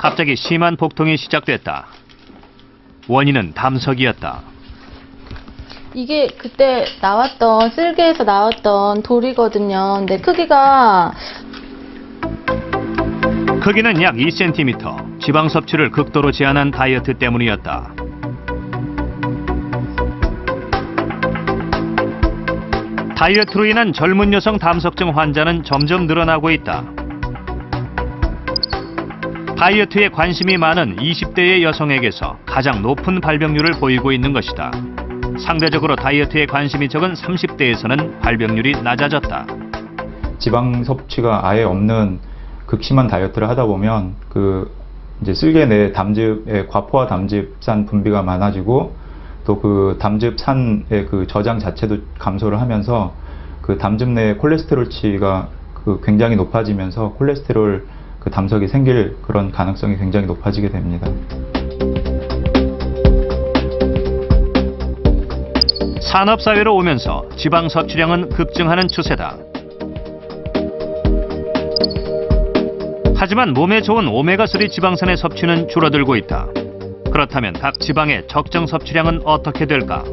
갑자기 심한 복통이 시작됐다. 원인은 담석이었다. 이게 그때 나왔던 쓸개에서 나왔던 돌이거든요. 근데 크기가 크기는 약 2cm, 지방 섭취를 극도로 제한한 다이어트 때문이었다. 다이어트로 인한 젊은 여성 담석증 환자는 점점 늘어나고 있다. 다이어트에 관심이 많은 20대의 여성에게서 가장 높은 발병률을 보이고 있는 것이다. 상대적으로 다이어트에 관심이 적은 30대에서는 발병률이 낮아졌다. 지방 섭취가 아예 없는 극심한 다이어트를 하다 보면 이제 쓸개 내 담즙의 과포화 담즙산 분비가 많아지고 또 그 담즙산의 그 저장 자체도 감소를 하면서 그 담즙 내 콜레스테롤치가 굉장히 높아지면서 콜레스테롤 담석이 생길 그런 가능성이 굉장히 높아지게 됩니다. 산업사회로 오면서 지방 섭취량은 급증하는 추세다. 하지만 몸에 좋은 오메가3 지방산의 섭취는 줄어들고 있다. 그렇다면 닭 지방의 적정 섭취량은 어떻게 될까?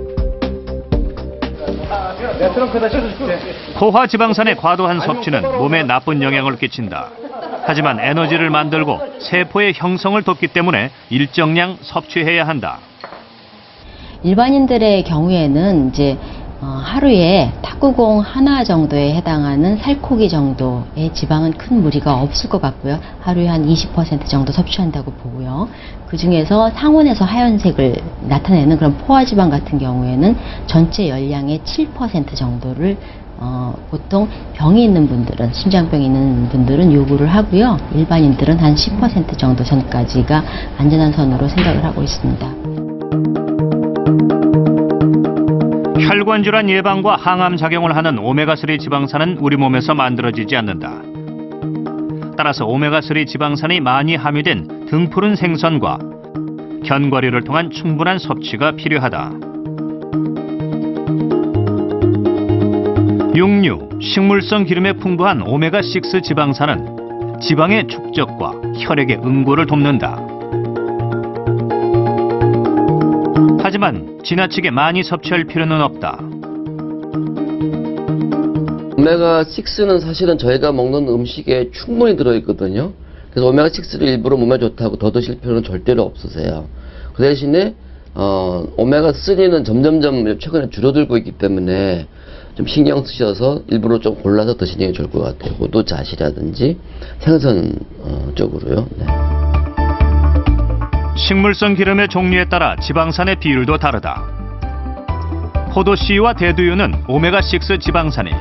포화 지방산의 과도한 섭취는 몸에 나쁜 영향을 끼친다. 하지만 에너지를 만들고 세포의 형성을 돕기 때문에 일정량 섭취해야 한다. 일반인들의 경우에는 이제 하루에 탁구공 하나 정도에 해당하는 살코기 정도의 지방은 큰 무리가 없을 것 같고요. 하루에 한 20% 정도 섭취한다고 보고요. 그 중에서 상온에서 하얀색을 나타내는 그런 포화지방 같은 경우에는 전체 열량의 7% 정도를 보통 병이 있는 분들은, 심장병이 있는 분들은 요구를 하고요. 일반인들은 한 10% 정도 선까지가 안전한 선으로 생각을 하고 있습니다. 혈관질환 예방과 항암 작용을 하는 오메가3 지방산은 우리 몸에서 만들어지지 않는다. 따라서 오메가3 지방산이 많이 함유된 등푸른 생선과 견과류를 통한 충분한 섭취가 필요하다. 육류, 식물성 기름에 풍부한 오메가6 지방산은 지방의 축적과 혈액의 응고를 돕는다. 하지만 지나치게 많이 섭취할 필요는 없다. 오메가6는 사실은 저희가 먹는 음식에 충분히 들어있거든요. 그래서 오메가6를 일부러 몸에 좋다고 더 드실 필요는 절대로 없으세요. 그 대신에 오메가3는 점점점 최근에 줄어들고 있기 때문에 좀 신경 쓰셔서 일부러 좀 골라서 드시는 게 좋을 것 같아요. 호두잣이라든지 생선 쪽으로요. 네. 식물성 기름의 종류에 따라 지방산의 비율도 다르다. 포도씨와 대두유는 오메가6 지방산이,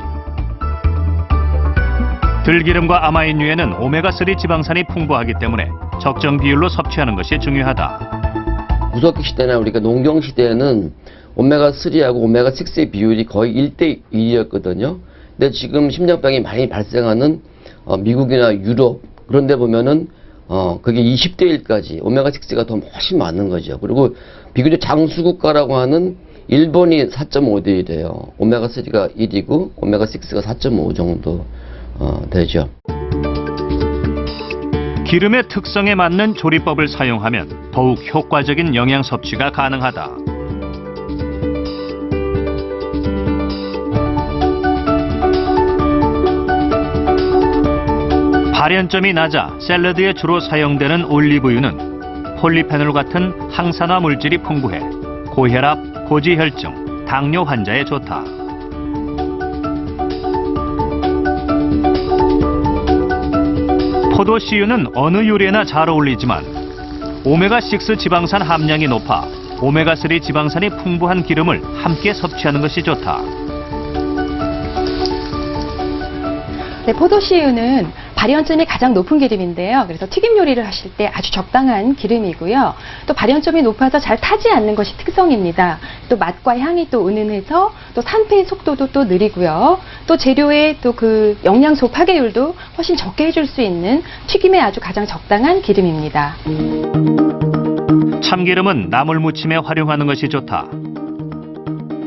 들기름과 아마인유에는 오메가3 지방산이 풍부하기 때문에 적정 비율로 섭취하는 것이 중요하다. 구석기 시대나 우리가 농경 시대에는 오메가3하고 오메가6의 비율이 거의 1대1이었거든요. 근데 지금 심장병이 많이 발생하는 미국이나 유럽 그런 데 보면은 그게 20대 1까지 오메가6가 더 훨씬 많은 거죠. 그리고 비교적 장수국가라고 하는 일본이 4.5대 1이에요. 오메가3가 1이고 오메가6가 4.5 정도 되죠. 기름의 특성에 맞는 조리법을 사용하면 더욱 효과적인 영양 섭취가 가능하다. 발연점이 낮아 샐러드에 주로 사용되는 올리브유는 폴리페놀 같은 항산화 물질이 풍부해 고혈압, 고지혈증, 당뇨 환자에 좋다. 포도씨유는 어느 요리에나 잘 어울리지만 오메가6 지방산 함량이 높아 오메가3 지방산이 풍부한 기름을 함께 섭취하는 것이 좋다. 네, 포도씨유는 발연점이 가장 높은 기름인데요. 그래서 튀김 요리를 하실 때 아주 적당한 기름이고요. 또 발연점이 높아서 잘 타지 않는 것이 특성입니다. 또 맛과 향이 또 은은해서 또 산패의 속도도 또 느리고요. 또 재료의 또 그 영양소 파괴율도 훨씬 적게 해줄 수 있는 튀김에 아주 가장 적당한 기름입니다. 참기름은 나물 무침에 활용하는 것이 좋다.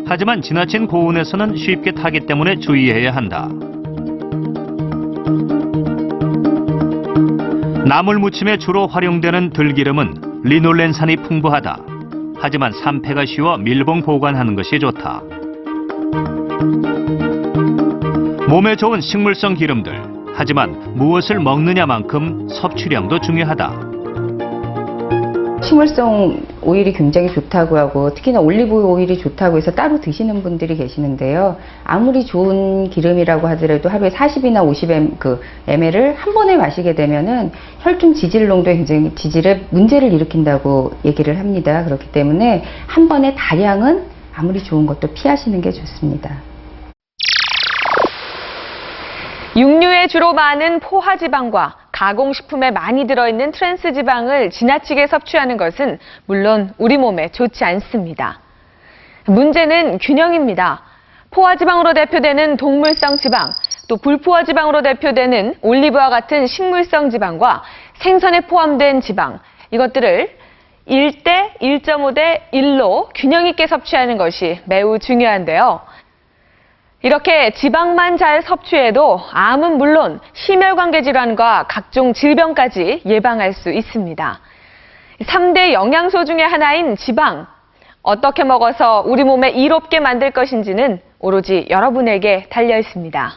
하지만 지나친 고온에서는 쉽게 타기 때문에 주의해야 한다. 나물 무침에 주로 활용되는 들기름은 리놀렌산이 풍부하다. 하지만 산패가 쉬워 밀봉 보관하는 것이 좋다. 몸에 좋은 식물성 기름들. 하지만 무엇을 먹느냐만큼 섭취량도 중요하다. 식물성 오일이 굉장히 좋다고 하고 특히나 올리브 오일이 좋다고 해서 따로 드시는 분들이 계시는데요. 아무리 좋은 기름이라고 하더라도 하루에 40이나 50ml를 한 번에 마시게 되면은 혈중 지질 농도에 굉장히 지질에 문제를 일으킨다고 얘기를 합니다. 그렇기 때문에 한 번에 다량은 아무리 좋은 것도 피하시는 게 좋습니다. 육류에 주로 많은 포화지방과 가공식품에 많이 들어있는 트랜스지방을 지나치게 섭취하는 것은 물론 우리 몸에 좋지 않습니다. 문제는 균형입니다. 포화지방으로 대표되는 동물성 지방, 또 불포화지방으로 대표되는 올리브와 같은 식물성 지방과 생선에 포함된 지방, 이것들을 1대 1.5대 1로 균형 있게 섭취하는 것이 매우 중요한데요. 이렇게 지방만 잘 섭취해도 암은 물론 심혈관계 질환과 각종 질병까지 예방할 수 있습니다. 3대 영양소 중에 하나인 지방, 어떻게 먹어서 우리 몸에 이롭게 만들 것인지는 오로지 여러분에게 달려 있습니다.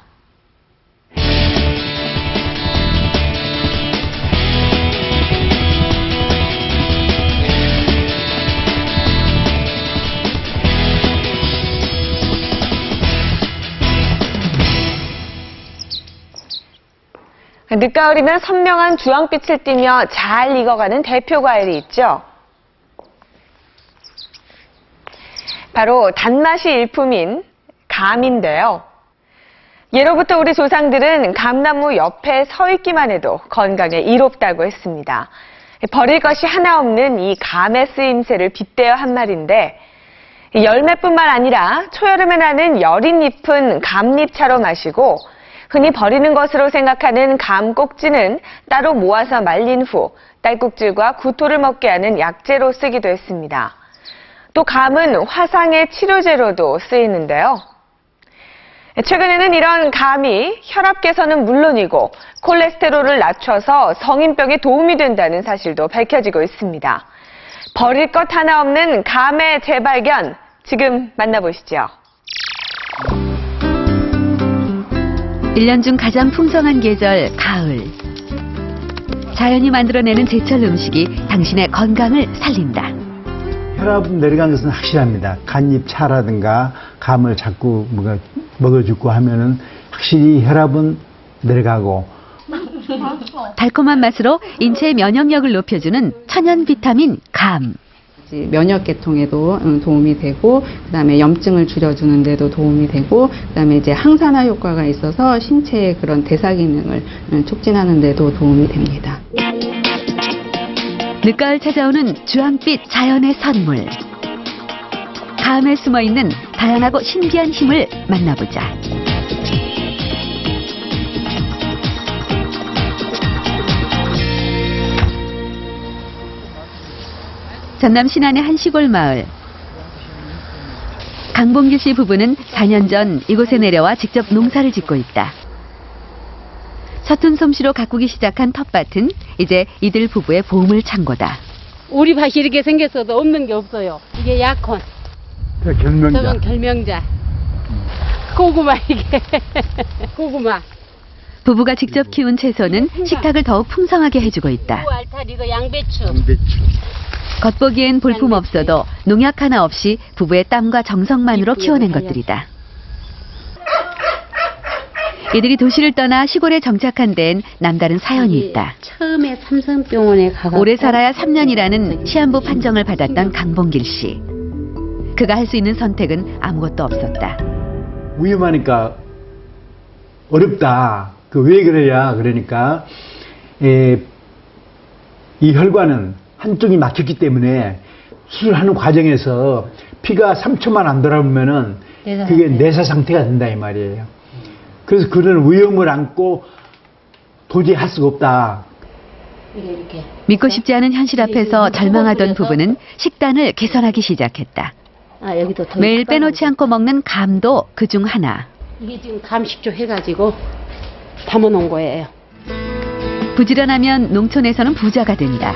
늦가을이면 선명한 주황빛을 띠며 잘 익어가는 대표 과일이 있죠. 바로 단맛이 일품인 감인데요. 예로부터 우리 조상들은 감나무 옆에 서 있기만 해도 건강에 이롭다고 했습니다. 버릴 것이 하나 없는 이 감의 쓰임새를 빗대어 한 말인데, 열매뿐만 아니라 초여름에 나는 여린 잎은 감잎차로 마시고 흔히 버리는 것으로 생각하는 감 꼭지는 따로 모아서 말린 후 딸꾹질과 구토를 먹게 하는 약재로 쓰기도 했습니다. 또 감은 화상의 치료제로도 쓰이는데요. 최근에는 이런 감이 혈압 개선은 물론이고 콜레스테롤을 낮춰서 성인병에 도움이 된다는 사실도 밝혀지고 있습니다. 버릴 것 하나 없는 감의 재발견, 지금 만나보시죠. 1년 중 가장 풍성한 계절, 가을. 자연이 만들어내는 제철 음식이 당신의 건강을 살린다. 혈압 내려가는 것은 확실합니다. 간잎 차라든가 감을 자꾸 먹어주고 하면은 확실히 혈압은 내려가고. 달콤한 맛으로 인체의 면역력을 높여주는 천연 비타민 감. 면역 계통에도 도움이 되고, 그다음에 염증을 줄여주는 데도 도움이 되고, 그다음에 이제 항산화 효과가 있어서 신체의 그런 대사 기능을 촉진하는 데도 도움이 됩니다. 늦가을 찾아오는 주황빛 자연의 선물. 감에 숨어있는 다양하고 신비한 힘을 만나보자. 전남 신안의 한 시골 마을. 강봉길 씨 부부는 4년 전 이곳에 내려와 직접 농사를 짓고 있다. 서툰 솜씨로 가꾸기 시작한 텃밭은 이제 이들 부부의 보물 창고다. 우리 밭이 이렇게 생겼어도 없는 게 없어요. 이게 약혼. 결명자. 저건 결명자. 고구마 이게. 고구마. 부부가 직접 키운 채소는 식탁을 더욱 풍성하게 해주고 있다. 알탈 이거 양배추. 겉보기엔 볼품 없어도 농약 하나 없이 부부의 땀과 정성만으로 키워낸 것들이다. 이들이 도시를 떠나 시골에 정착한 데엔 남다른 사연이 있다. 처음에 삼성병원에 가서 오래 살아야 3년이라는 시한부 판정을 받았던 강봉길 씨. 그가 할 수 있는 선택은 아무것도 없었다. 위험하니까 어렵다. 왜 그래야? 그러니까 이 혈관은 한쪽이 막혔기 때문에 수술하는 과정에서 피가 3초만 안 돌아오면은 그게 내사 상태가 된다 이 말이에요. 그래서 그런 위험을 안고 도저히 할 수가 없다. 믿고 싶지 않은 현실 앞에서 절망하던 부부는 식단을 개선하기 시작했다. 매일 빼놓지 않고 먹는 감도 그중 하나. 이게 지금 감 식초 해가지고 담아놓은 거예요. 부지런하면 농촌에서는 부자가 된다.